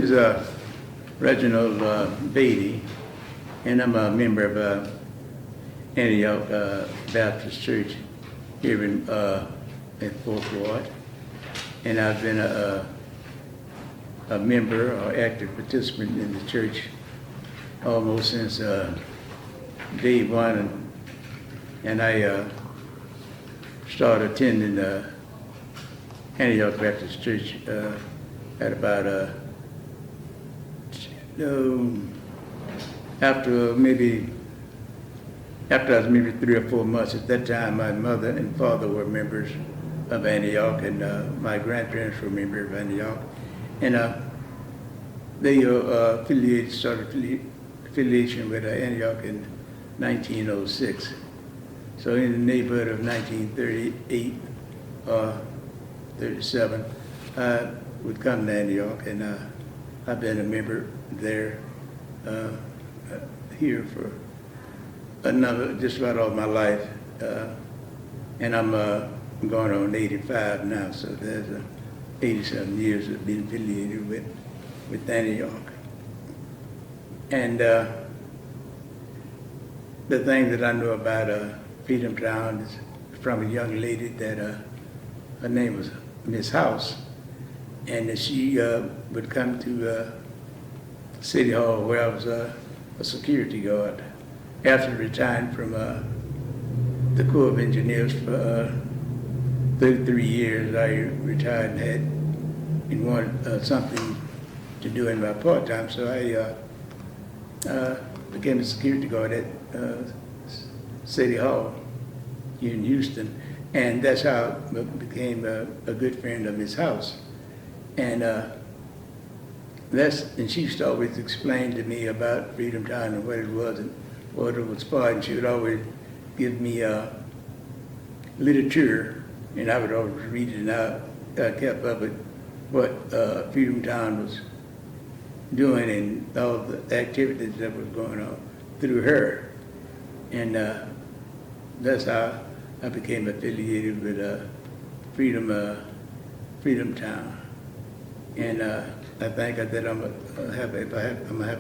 name is Reginald Batie, and I'm a member of Antioch Baptist Church here in 4th Ward. And I've been a member or active participant in the church almost since day one. And I started attending Antioch Baptist Church at about after I was maybe 3 or 4 months. At that time, my mother and father were members of Antioch, and my grandparents were members of Antioch, and they started affiliation with Antioch in 1906. So in the neighborhood of 1938 or 37, I would come to Antioch, and I've been a member there here for just about all my life, and I'm going on 85 now, so there's 87 years of being affiliated with Antioch. And the thing that I know about Freedom Town is from a young lady that her name was Miss House, and she would come to City Hall, where I was a security guard. After retiring from the Corps of Engineers for 33 years, I retired and wanted something to do in my part-time, so I became a security guard at City Hall here in Houston, and that's how I became a good friend of Miss House. And she used to always explain to me about Freedom Town and what it was and what it was for, and she would always give me literature, and I would always read it, and I kept up with what Freedom Town was doing and all the activities that was going on through her. And that's how I became affiliated with Freedom Town. And I think that I'm gonna have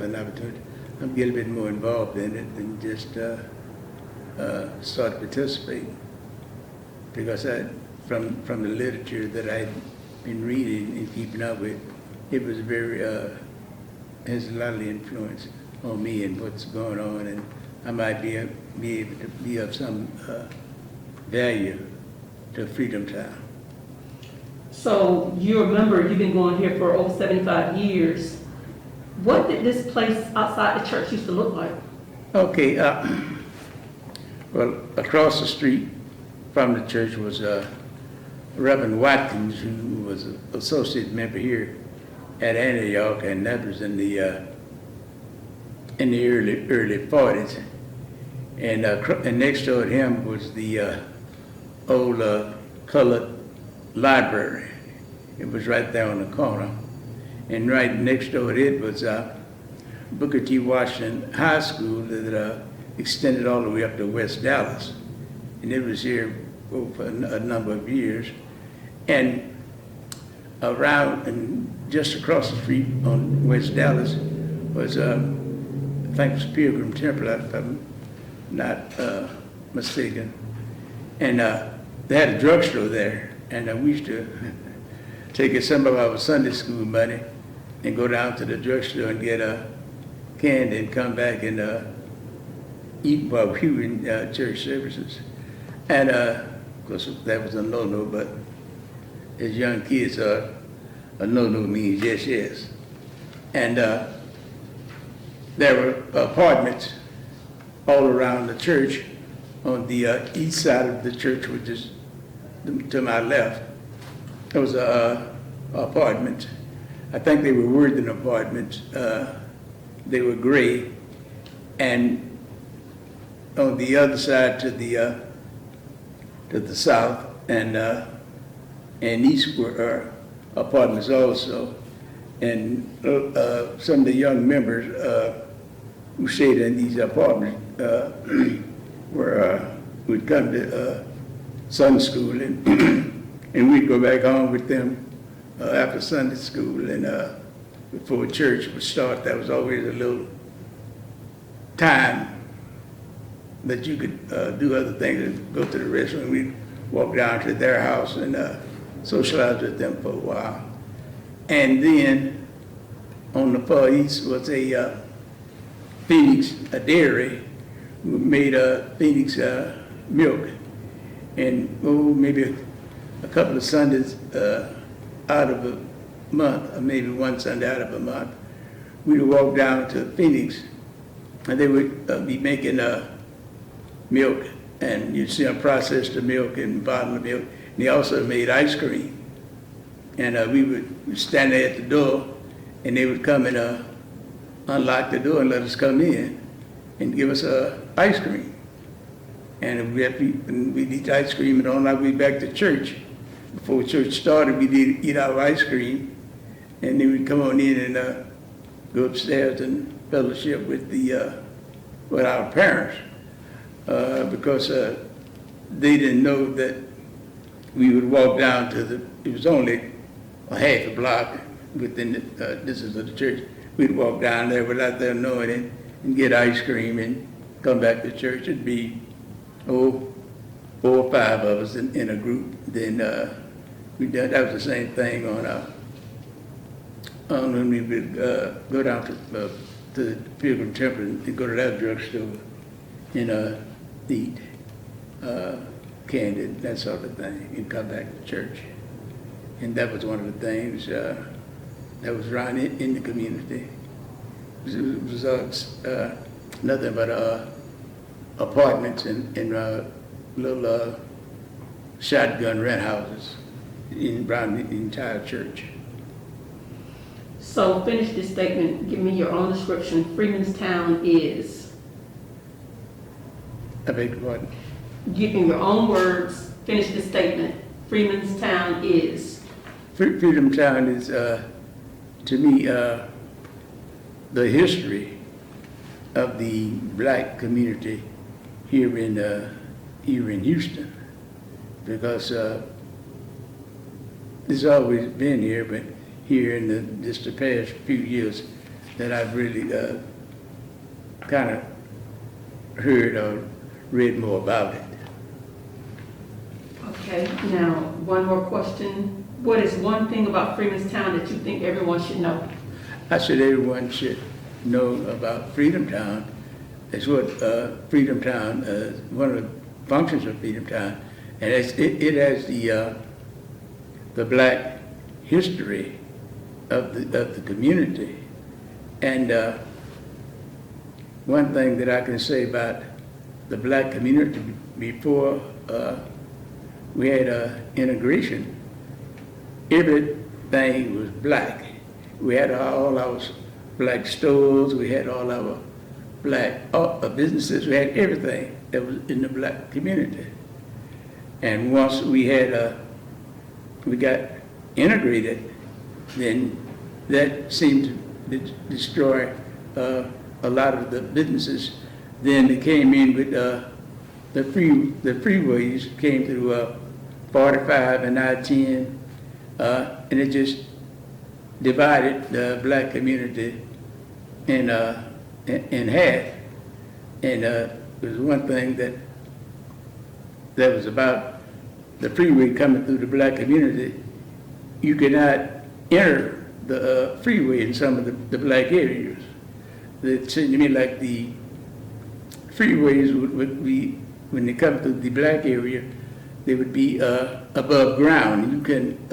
an opportunity, I'm getting a bit more involved in it than just start participating, because from the literature that I'd been reading and keeping up with, it was has a lot of influence on me and what's going on, and I might be able to be of some value to Freedom Town. So you remember you've been going here for over 75 years. What did this place outside the church used to look like? Okay, well, across the street from the church was Reverend Watkins, who was an associate member here at Antioch, and that was in the early 40s. And next door to him was the old colored library. It was right there on the corner. And right next door to it was Booker T. Washington High School that extended all the way up to West Dallas. And it was here for a number of years. And around and just across the street on West Dallas was, I think it was Pilgrim Temple, if I'm not mistaken. And they had a drugstore there. And we used to take some of our Sunday school money and go down to the drugstore and get a candy and come back and eat while we were in church services. And of course, that was a no-no, but as young kids, a no-no means yes, yes. And there were apartments all around the church. On the east side of the church, which is to my left, there was a apartment. I think they were Worthing apartments. They were gray, and on the other side to the south and east were apartments also. And some of the young members who stayed in these apartments would come to Sunday school, and we'd go back home with them after Sunday school, and before church would start, there was always a little time that you could do other things and go to the restaurant. We'd walk down to their house and socialize with them for a while. And then on the far east was a Phoenix, a dairy, who made Phoenix milk. And maybe a couple of Sundays out of a month, or maybe one Sunday out of a month, we would walk down to Phoenix, and they would be making milk, and you'd see them process the milk and bottle the milk. And they also made ice cream. And we would stand there at the door, and they would come and unlock the door and let us come in and give us ice cream. And we'd eat ice cream, and on our way back to church, before church started, we'd eat our ice cream, and then we'd come on in and go upstairs and fellowship with our parents, because they didn't know that we would walk down to it was only a half a block within the distance of the church. We'd walk down there without them knowing it and get ice cream and come back to church. It'd be, 4 or 5 of us in a group. Then that was the same thing on when we would go down to the Pilgrim Temple and go to that drugstore and eat candy, that sort of thing, and come back to church. And that was one of the things that was around in the community. It was nothing but apartments and little shotgun rent houses around the entire church. So finish this statement, give me your own description. Freemanstown is? I beg your pardon? Give me your own words, finish this statement. Freemanstown is? Freedomtown is, to me, the history of the black community here in Houston, because it's always been here, but here in just the past few years that I've really kind of heard or read more about it. Okay, now one more question. What is one thing about Freemanstown that you think everyone should know? I said everyone should know about Freedomtown. It's what Freedomtown, one of the functions of Freedomtown, and it has the black history of the community. And one thing that I can say about the black community before we had integration, everything was black. We had all our black stores, we had all our black businesses, we had everything that was in the black community. And once we got integrated, then that seemed to destroy a lot of the businesses. Then they came in with the freeways came through 45 and I-10, and it just divided the black community in half. And there's one thing that was about the freeway coming through the black community. You could not enter the freeway in some of the black areas. It seemed to me like the freeways would be, when they come through the black area, they would be above ground. You couldn't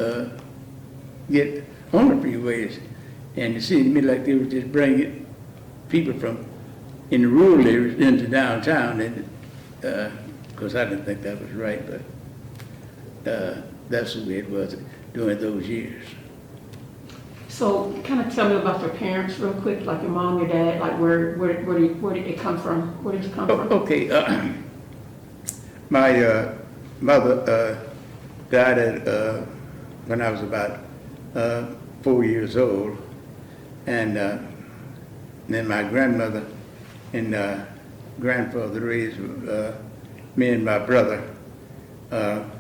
get on the freeways. And it seemed to me like they were just bringing people from in the rural areas into downtown. And of course, I didn't think that was right, but that's the way it was during those years. So kind of tell me about your parents real quick, like your mom, your dad, like where did they come from? Where did you come from? Okay, my mother died when I was about 4 years old, and then my grandmother and grandfather raised me and my brother, and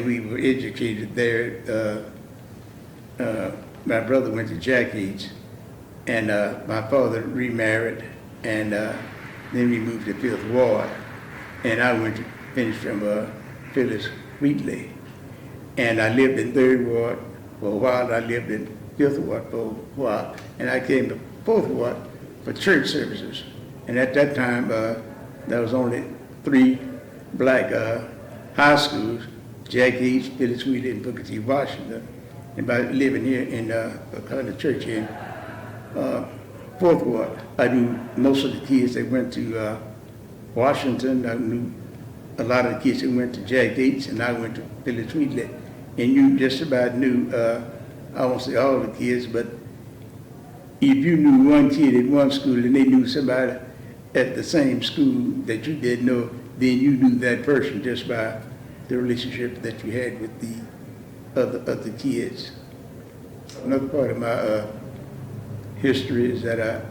we were educated there my brother went to Jack Eats, and my father remarried, and then we moved to Fifth Ward, and I went to finish from Phyllis Wheatley, and I lived in Third Ward for a while. I lived in Fifth Ward for a while, and I came to Fourth Ward for church services. And at that time, there was only 3 black high schools: Jack Eats, Phyllis Wheatley, and Booker T. Washington. And by living here in the church in Fourth Ward, I knew most of the kids that went to Washington. I knew a lot of the kids that went to Jack Eats, and I went to Phyllis Wheatley. And you just about knew, I won't say all the kids, but if you knew one kid at one school and they knew somebody at the same school that you didn't know, then you knew that person just by the relationship that you had with the other kids. Another part of my history is that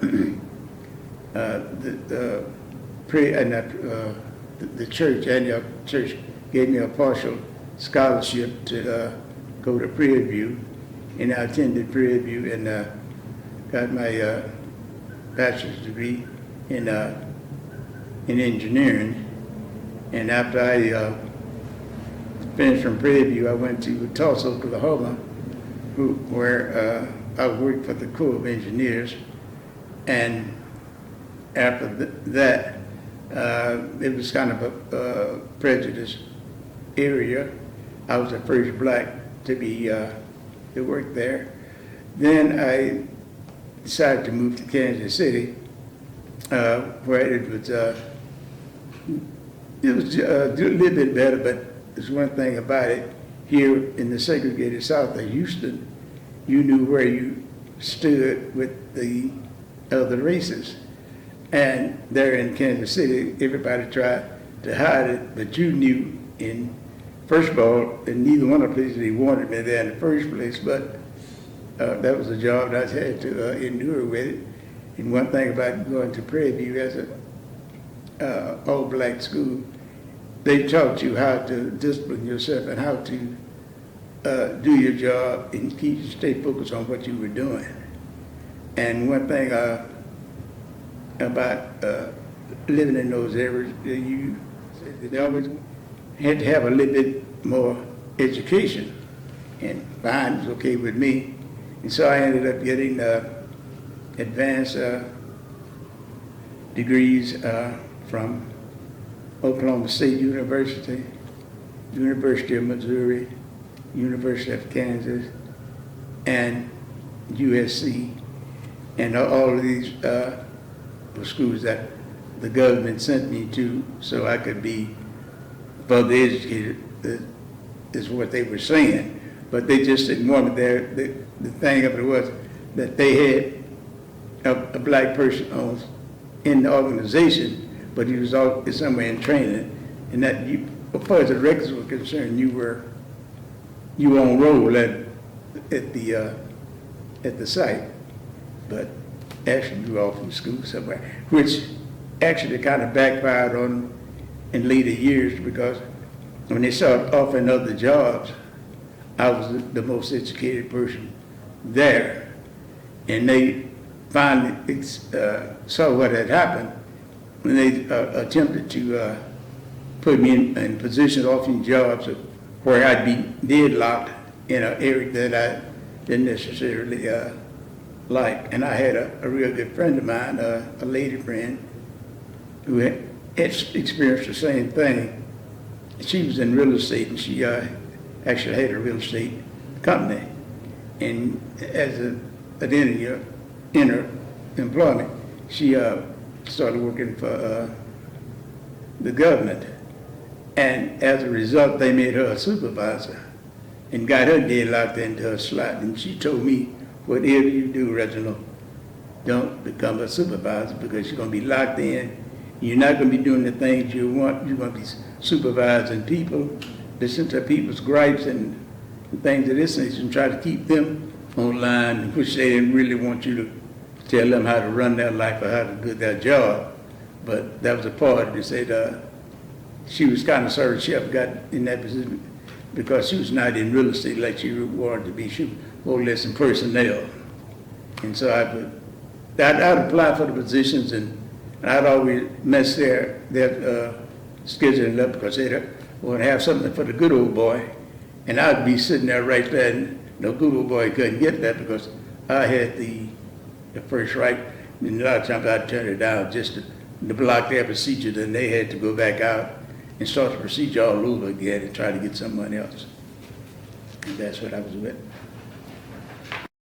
the church, Antioch Church, gave me a partial scholarship to go to Prairie View, and I attended Prairie View and got my bachelor's degree in engineering. And after I finished from Prairie View, I went to Tulsa, Oklahoma, where I worked for the Corps of Engineers. And after that, it was kind of a prejudiced area. I was the first black to work there. Then I decided to move to Kansas City, where it was a little bit better, but there's one thing about it. Here in the segregated South of Houston, you knew where you stood with the other races. And there in Kansas City, everybody tried to hide it, but you knew first of all, in neither one of the places they wanted me there in the first place, but that was a job that I had to endure with it. And one thing about going to Prairie View as an all-black school, they taught you how to discipline yourself and how to do your job and stay focused on what you were doing. And one thing about living in those areas, they always had to have a little bit more education, and fine was okay with me. And so I ended up getting advanced degrees from Oklahoma State University, University of Missouri, University of Kansas, and USC. And all of these were schools that the government sent me to so I could be further educated, is what they were saying. But they just didn't want me there. The thing of it was that they had a black person in the organization, but he was somewhere in training, and that as far as the records were concerned, you were on roll at the site, but actually you were off from school somewhere, which actually kind of backfired on in later years, because when they started offering other jobs, I was the most educated person there, and they finally saw what had happened when they attempted to put me in positions offering jobs where I'd be deadlocked in an area that I didn't necessarily like. And I had a real good friend of mine, a lady friend, who had experienced the same thing. She was in real estate, and she actually had a real estate company. And as an inner employment, she started working for the government. And as a result, they made her a supervisor and got her deadlocked into her slot. And she told me, whatever you do, Reginald, don't become a supervisor, because you're going to be locked in. You're not going to be doing the things you want. You're going to be supervising people, listen to people's gripes and things of this nature, and try to keep them online, which they didn't really want you to tell them how to run their life or how to do their job. But that was a part. They said she was kind of sorry she ever got in that position, because she was not in real estate like she wanted to be. She was more or less in personnel. And so I'd apply for the positions, and I'd always mess their scheduling up because they'd want to have something for the good old boy. And I'd be sitting there right there, and the good old boy couldn't get that because I had the first right. And a lot of times I'd turn it down just to block their procedure. Then they had to go back out and start the procedure all over again and try to get someone else. And that's what I was with.